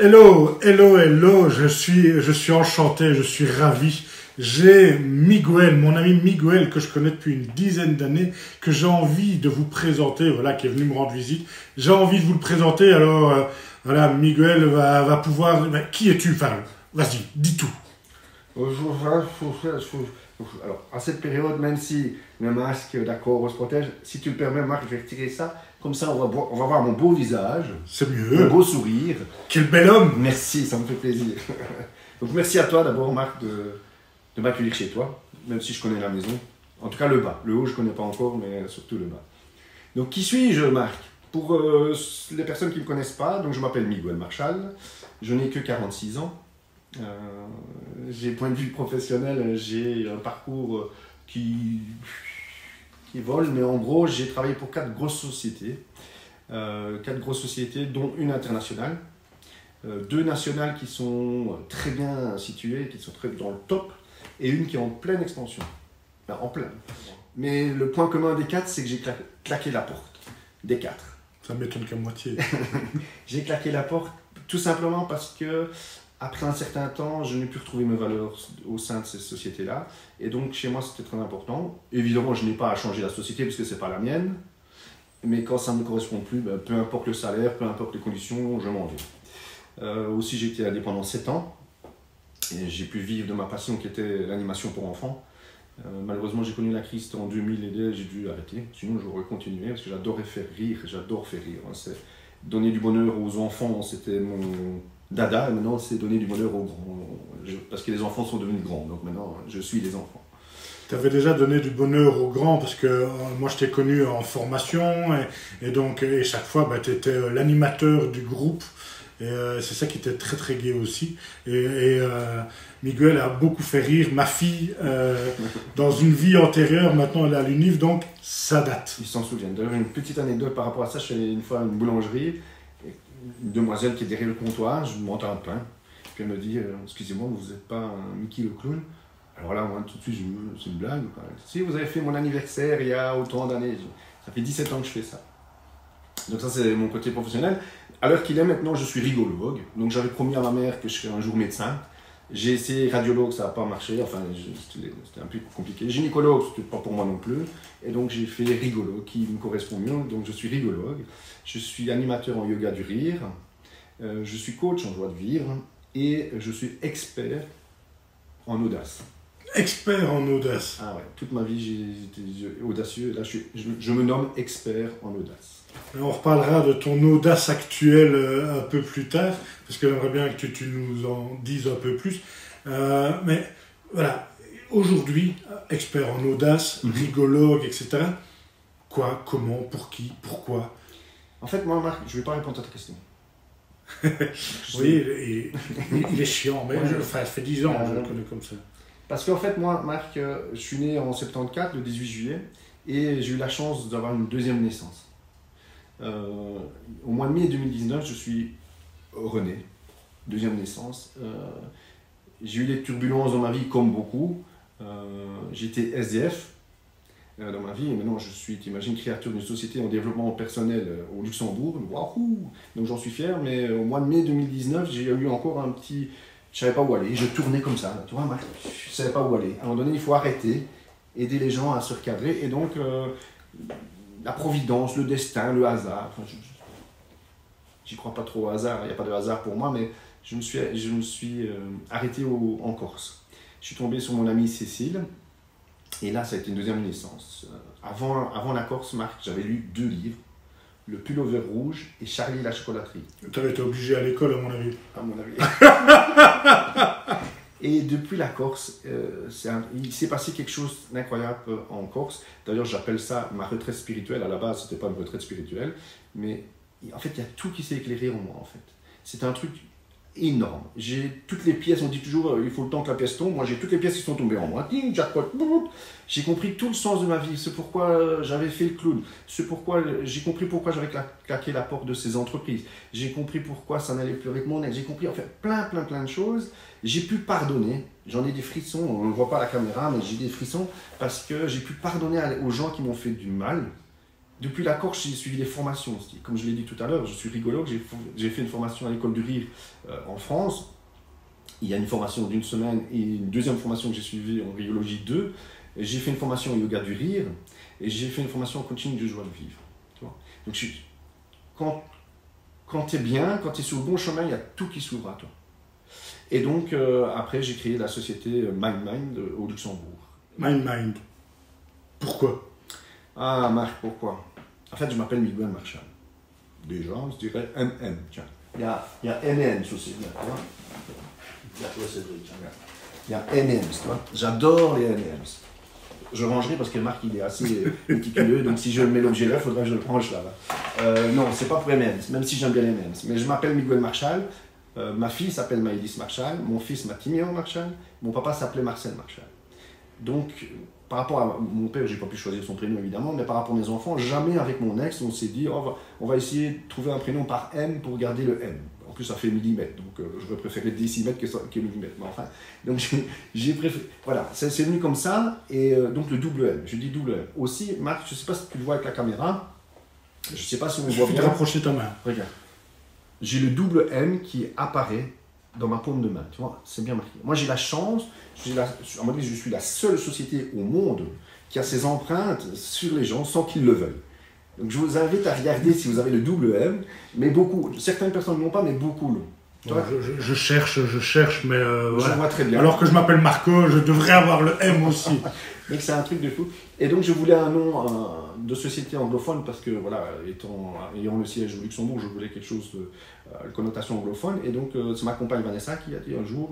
Hello, hello, hello, je suis enchanté, je suis ravi. J'ai Miguel, mon ami Miguel, que je connais depuis une dizaine d'années, que j'ai envie de vous présenter, voilà, qui est venu me rendre visite. J'ai envie de vous le présenter, alors, voilà, Miguel va pouvoir... qui es-tu? Enfin, vas-y, dis tout. Alors, à cette période, même si le masque, d'accord, on se protège, si tu le permets, Marc, je vais retirer ça. Comme ça, on va voir mon beau visage. C'est mieux. Mon beau sourire. Quel bel homme. Merci, ça me fait plaisir. Donc, merci à toi d'abord, Marc, de m'accueillir chez toi, même si je connais la maison. En tout cas, le bas. Le haut, je ne connais pas encore, mais surtout le bas. Donc, qui suis-je, Marc? Pour les personnes qui ne me connaissent pas, donc je m'appelle Miguel Marchal. Je n'ai que 46 ans. J'ai point de vue professionnel, j'ai un parcours qui vole, mais en gros, j'ai travaillé pour 4 grosses sociétés. 4 grosses sociétés, dont une internationale. 2 nationales qui sont très bien situées, qui sont très dans le top, et une qui est en pleine expansion. Enfin, en plein. Mais le point commun des 4, c'est que j'ai claqué la porte. Des 4. Ça m'étonne qu'à moitié. J'ai claqué la porte tout simplement parce que après un certain temps, je n'ai plus retrouvé mes valeurs au sein de ces sociétés-là. Et donc, chez moi, c'était très important. Évidemment, je n'ai pas à changer la société parce que ce n'est pas la mienne. Mais quand ça ne me correspond plus, ben, peu importe le salaire, peu importe les conditions, je m'en vais. Aussi, j'ai été indépendant 7 ans. Et j'ai pu vivre de ma passion qui était l'animation pour enfants. Malheureusement, j'ai connu la crise en 2000 et j'ai dû arrêter. Sinon, j'aurais continué parce que j'adorais faire rire. J'adore faire rire. Donner du bonheur aux enfants, c'était mon dada. Et maintenant, c'est donner du bonheur aux grands. Parce que les enfants sont devenus grands. Donc maintenant, je suis les enfants. Tu avais déjà donné du bonheur aux grands parce que moi, je t'ai connu en formation. Et chaque fois, tu étais l'animateur du groupe. Et c'est ça qui était très très gai aussi. Miguel a beaucoup fait rire ma fille dans une vie antérieure. Maintenant elle est à l'UNIF, donc ça date. Ils s'en souviennent. D'ailleurs, une petite anecdote par rapport à ça. Je suis allé une fois à une boulangerie. Une demoiselle qui est derrière le comptoir, je m'entends plein. Puis elle me dit excusez-moi, vous n'êtes pas un Mickey le clown? Alors là, moi tout de suite, c'est une blague. Si vous avez fait mon anniversaire il y a autant d'années, ça fait 17 ans que je fais ça. Donc ça, c'est mon côté professionnel. À l'heure qu'il est maintenant, je suis rigologue. Donc j'avais promis à ma mère que je serais un jour médecin. J'ai essayé radiologue, ça n'a pas marché. Enfin, c'était un peu compliqué. Gynécologue, c'était pas pour moi non plus. Et donc j'ai fait rigologue, qui me correspond mieux. Donc je suis rigologue. Je suis animateur en yoga du rire. Je suis coach en joie de vivre. Et je suis expert en audace. Expert en audace. Ah ouais, toute ma vie j'ai été audacieux. Là, je me nomme expert en audace. On reparlera de ton audace actuelle un peu plus tard, parce que j'aimerais bien que tu nous en dises un peu plus. Mais voilà, aujourd'hui, expert en audace, rigologue, etc. Quoi, comment, pour qui, pourquoi? En fait, moi, Marc, je ne vais pas répondre à ta question. Oui, il est chiant, mais ça fait 10 ans que je le connais comme ça. Parce qu'en fait, moi, Marc, je suis né en 74, le 18 juillet, et j'ai eu la chance d'avoir une deuxième naissance. Au mois de mai 2019, je suis rené, deuxième naissance. J'ai eu des turbulences dans ma vie, comme beaucoup. J'étais SDF dans ma vie, et maintenant je suis, t'imagines, créateur d'une société en développement personnel au Luxembourg. Waouh! Donc j'en suis fier, mais au mois de mai 2019, j'ai eu encore un petit... Je ne savais pas où aller, je tournais comme ça, tu vois, Marc, je ne savais pas où aller. À un moment donné, il faut arrêter, aider les gens à se recadrer, et donc... la providence, le destin, le hasard. Enfin, j'y crois pas trop au hasard, il n'y a pas de hasard pour moi, mais je me suis arrêté en Corse. Je suis tombé sur mon amie Cécile, et là, ça a été une deuxième naissance. Avant la Corse, Marc, j'avais lu 2 livres, Le Pullover Rouge et Charlie la chocolaterie. Tu avais été obligé à l'école, à mon avis. À mon avis. Et depuis la Corse, il s'est passé quelque chose d'incroyable en Corse. D'ailleurs, j'appelle ça ma retraite spirituelle. À la base, ce n'était pas une retraite spirituelle. Mais en fait, il y a tout qui s'est éclairé en moi, en fait. C'est un truc énorme. J'ai toutes les pièces, on dit toujours, il faut le temps que la pièce tombe. Moi, j'ai toutes les pièces qui sont tombées en moi. Jackpot. J'ai compris tout le sens de ma vie. C'est pourquoi j'avais fait le clown. J'ai compris pourquoi j'avais claqué la porte de ces entreprises. J'ai compris pourquoi ça n'allait plus avec mon ex. J'ai compris, en fait, plein de choses. J'ai pu pardonner. J'en ai des frissons. On ne voit pas à la caméra, mais j'ai des frissons parce que j'ai pu pardonner aux gens qui m'ont fait du mal. Depuis la Corse, j'ai suivi les formations aussi. Comme je l'ai dit tout à l'heure, je suis rigologue, j'ai fait une formation à l'école du rire en France. Il y a une formation d'une semaine et une deuxième formation que j'ai suivie en rigologie 2. J'ai fait une formation en yoga du rire et j'ai fait une formation en coaching de joie de vivre. Tu vois. Donc quand tu es bien, quand tu es sur le bon chemin, il y a tout qui s'ouvre à toi. Et donc après, j'ai créé la société Mind au Luxembourg. Mind. Pourquoi? Ah Marc, pourquoi? En fait, je m'appelle Miguel Marchal. Déjà, je dirais MM. Tiens, il y a M&M's aussi. Il y a M&M's, tu vois. J'adore les M&M's. Je rangerai parce que Marc, il est assez méticuleux, donc si je mets l'objet là, il faudra que je le range là. Non, c'est pas pour M&M's, même si j'aime bien les M&M's. Mais je m'appelle Miguel Marchal. Ma fille s'appelle Maëlys Marchal. Mon fils Matignon Marchal. Mon papa s'appelait Marcel Marchal. Donc, par rapport à mon père, j'ai pas pu choisir son prénom évidemment, mais par rapport à mes enfants, jamais avec mon ex, on s'est dit on va essayer de trouver un prénom par M pour garder le M. En plus, ça fait millimètre, donc j'aurais préféré décimètre que millimètre. Mais enfin, donc j'ai préféré. Voilà, c'est venu comme ça, et donc le double M. Je dis double M. Aussi, Marc, je sais pas si tu le vois avec la caméra, je sais pas si on le voit bien. Tu rapprocher ta main. Regarde. J'ai le double M qui apparaît dans ma paume de main, tu vois, c'est bien marqué. Moi, j'ai la chance, à mon avis, je suis la seule société au monde qui a ses empreintes sur les gens sans qu'ils le veuillent. Donc, je vous invite à regarder si vous avez le double M, mais beaucoup, certaines personnes ne l'ont pas, mais beaucoup l'ont. Bon, je cherche, mais je voilà. vois très bien. Alors que je m'appelle Marco, je devrais avoir le M aussi. Donc, c'est un truc de fou. Et donc, je voulais un nom de société anglophone parce que, voilà, ayant le siège au Luxembourg, je voulais quelque chose de connotation anglophone. Et donc, c'est ma compagne Vanessa qui a dit un jour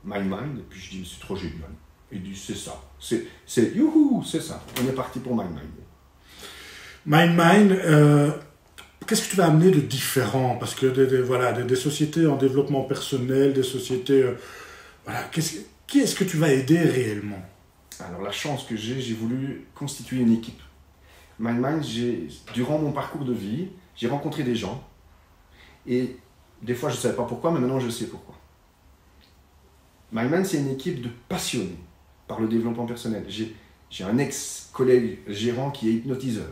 Mind. Et puis, je dis, c'est trop génial. Il dit, c'est ça. C'est youhou, c'est ça. On est parti pour Mind. Mind, qu'est-ce que tu vas amener de différent? Parce que des sociétés en développement personnel, des sociétés. Voilà, qui est-ce que tu vas aider réellement? Alors, la chance que j'ai voulu constituer une équipe. Mind, durant mon parcours de vie, j'ai rencontré des gens. Et des fois, je ne savais pas pourquoi, mais maintenant, je sais pourquoi. Mind, c'est une équipe de passionnés par le développement personnel. J'ai un ex-collègue gérant qui est hypnotiseur.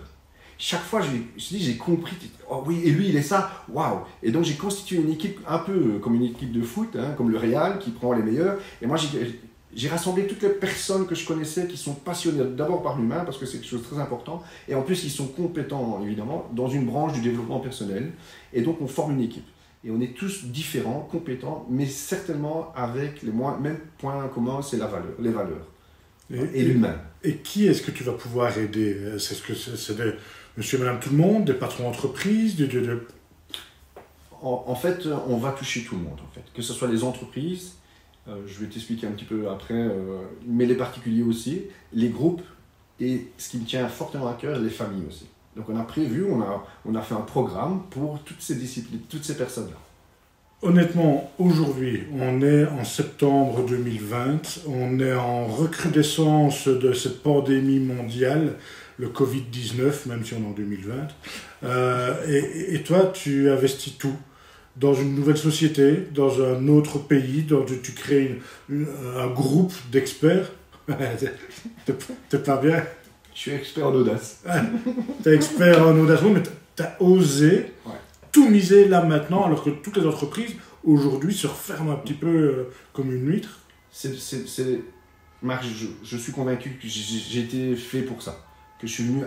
Chaque fois, j'ai compris, oh oui, et lui, il est ça, waouh! Et donc, j'ai constitué une équipe un peu comme une équipe de foot, hein, comme le Real, qui prend les meilleurs. Et moi, j'ai rassemblé toutes les personnes que je connaissais qui sont passionnées d'abord par l'humain, parce que c'est quelque chose de très important, et en plus, ils sont compétents, évidemment, dans une branche du développement personnel. Et donc, on forme une équipe. Et on est tous différents, compétents, mais certainement avec les mêmes points communs, c'est les valeurs et l'humain. Et qui est-ce que tu vas pouvoir aider? C'est des monsieur et madame tout le monde, des patrons d'entreprise, En fait, on va toucher tout le monde, en fait. Que ce soit les entreprises, je vais t'expliquer un petit peu après, mais les particuliers aussi, les groupes, et ce qui me tient fortement à cœur, les familles aussi. Donc on a prévu, on a fait un programme pour toutes ces disciplines, toutes ces personnes-là. Honnêtement, aujourd'hui, on est en septembre 2020, on est en recrudescence de cette pandémie mondiale, le Covid-19, même si on est en 2020. Et toi, tu investis tout dans une nouvelle société, dans un autre pays, tu crées un groupe d'experts. T'es pas bien? Je suis expert en audace. T'es expert en audace, mais t'as osé tout miser là maintenant, alors que toutes les entreprises aujourd'hui se referment un petit peu comme une huître. Marc, je suis convaincu que j'ai été fait pour ça. Que je suis venu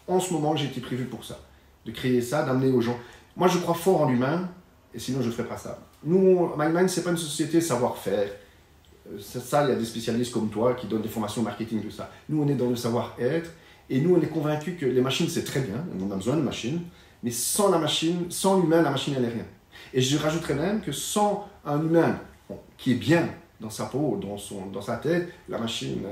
en ce moment, j'ai été prévu pour ça. De créer ça, d'amener aux gens. Moi, je crois fort en l'humain, et sinon je ne ferais pas ça. Nous, Mind, ce n'est pas une société savoir-faire. Ça, il y a des spécialistes comme toi qui donnent des formations marketing, tout ça. Nous, on est dans le savoir-être, et nous, on est convaincus que les machines, c'est très bien, on a besoin de machines, mais sans l'humain, la machine, elle n'est rien. Et je rajouterais même que sans un humain qui est bien dans sa peau, dans sa tête, la machine,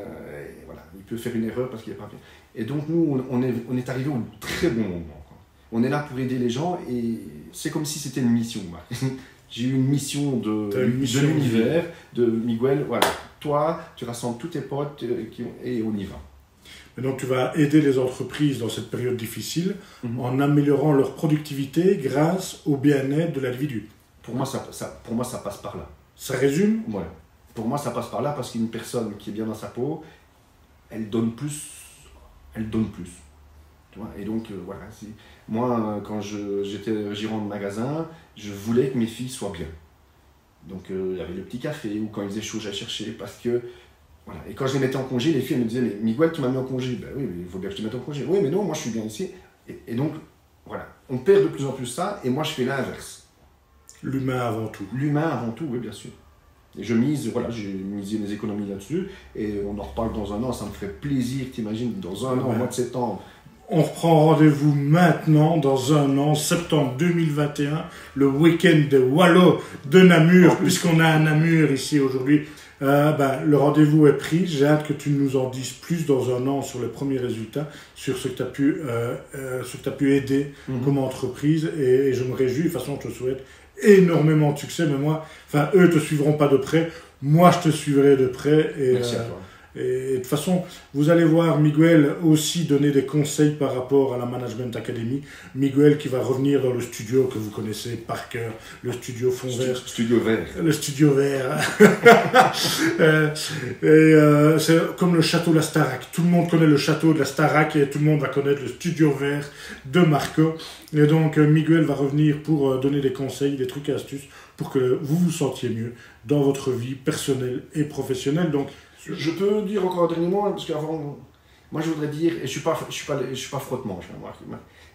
voilà, il peut faire une erreur parce qu'il n'est pas bien. Et donc, nous, on est arrivé au très bon moment, quoi. On est là pour aider les gens, et c'est comme si c'était une mission, Marc. J'ai eu une mission de l'univers, de Miguel. Voilà, toi, tu rassembles tous tes potes et on y va. Et donc, tu vas aider les entreprises dans cette période difficile en améliorant leur productivité grâce au bien-être de l'individu. Pour moi, ça passe par là. Ça résume? Ouais. Pour moi, ça passe par là parce qu'une personne qui est bien dans sa peau, elle donne plus. Tu vois, et donc, voilà. Moi, quand j'étais gérant de magasin, je voulais que mes filles soient bien. Donc, il y avait le petit café, ou quand il faisait chaud, j'allais chercher, parce que... Voilà. Et quand je les mettais en congé, les filles elles me disaient, mais Miguel, tu m'as mis en congé. Ben oui, mais il faut bien que je te mette en congé. Oui, mais non, moi je suis bien ici. Et donc, voilà. On perd de plus en plus ça, et moi je fais l'inverse. L'humain avant tout. L'humain avant tout, oui, bien sûr. Et je mise, voilà, j'ai misé mes économies là-dessus, et on en reparle dans un an, ça me ferait plaisir, t'imagines, dans un an, au mois de septembre. On reprend rendez-vous maintenant, dans un an, septembre 2021, le week-end de Wallo de Namur, puisqu'on a un Namur ici aujourd'hui. Le rendez-vous est pris. J'ai hâte que tu nous en dises plus dans un an sur les premiers résultats, sur ce que tu as pu aider comme entreprise. Et je me réjouis. De toute façon, je te souhaite énormément de succès. Mais moi, eux te suivront pas de près. Moi, je te suivrai de près. Merci à toi. Et de toute façon, vous allez voir Miguel aussi donner des conseils par rapport à la Management Academy. Miguel qui va revenir dans le studio que vous connaissez par cœur, le studio fond vert. Studio vert. Le studio vert. C'est comme le château de la Starac. Tout le monde connaît le château de la Starac et tout le monde va connaître le studio vert de Marco. Et donc Miguel va revenir pour donner des conseils, des trucs et astuces pour que vous vous sentiez mieux dans votre vie personnelle et professionnelle. Donc, je peux dire encore un dernier mot, parce qu'avant, moi je voudrais dire, et je suis pas frottement,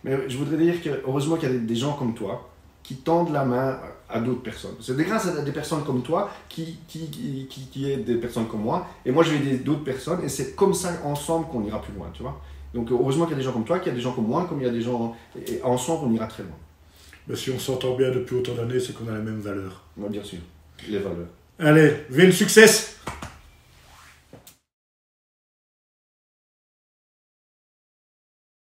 mais je voudrais dire que heureusement qu'il y a des gens comme toi qui tendent la main à d'autres personnes. C'est grâce à des personnes comme toi qui aident des personnes comme moi, et moi je vais aider d'autres personnes, et c'est comme ça ensemble qu'on ira plus loin, tu vois. Donc heureusement qu'il y a des gens comme toi, qu'il y a des gens comme moi, comme il y a des gens, et ensemble on ira très loin. Mais si on s'entend bien depuis autant d'années, c'est qu'on a la même valeur. Oui, bien sûr, les valeurs. Allez, vive le succès!